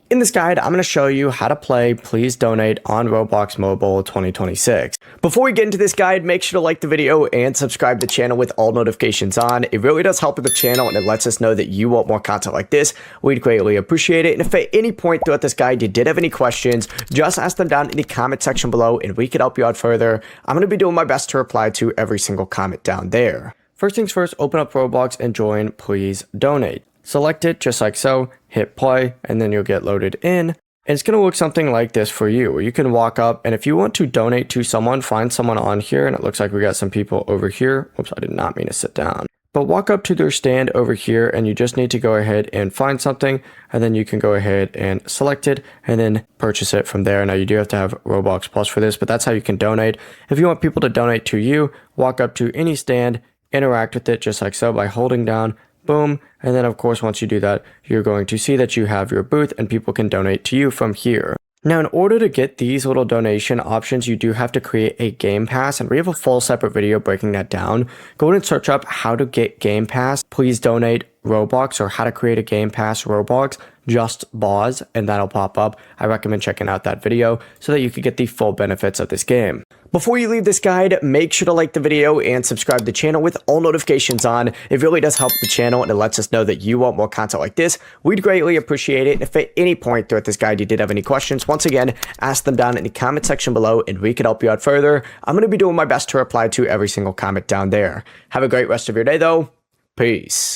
In this guide, I'm going to show you how to play Please Donate on Roblox Mobile 2026. Before we get into this guide, make sure to like the video and subscribe to the channel with all notifications on. It really does help with the channel and it lets us know that you want more content like this. We'd greatly appreciate it. And if at any point throughout this guide you did have any questions, just ask them down in the comment section below and we could help you out further. I'm going to be doing my best to reply to every single comment down there. First things first, open up Roblox and join Please Donate. Select it just like so, hit play, and then you'll get loaded in. And it's going to look something like this for you, where you can walk up, and if you want to donate to someone, find someone on here, and it looks like we got some people over here. Oops, I did not mean to sit down. But walk up to their stand over here, and you just need to go ahead and find something, and then you can go ahead and select it, and then purchase it from there. Now, you do have to have Roblox Plus for this, but that's how you can donate. If you want people to donate to you, walk up to any stand, interact with it just like so by holding down, boom, and then of course once you do that, you're going to see that you have your booth and people can donate to you from here. Now, in order to get these little donation options, you do have to create a Game Pass, and we have a full separate video breaking that down. Go ahead and search up how to get Game Pass, Please Donate Roblox, or how to create a Game Pass Roblox, just Boz, and that'll pop up. I recommend checking out that video so that you can get the full benefits of this game. Before you leave this guide, make sure to like the video and subscribe to the channel with all notifications on. It really does help the channel and it lets us know that you want more content like this. We'd greatly appreciate it. And if at any point throughout this guide you did have any questions, once again, ask them down in the comment section below and we can help you out further. I'm going to be doing my best to reply to every single comment down there. Have a great rest of your day though. Peace.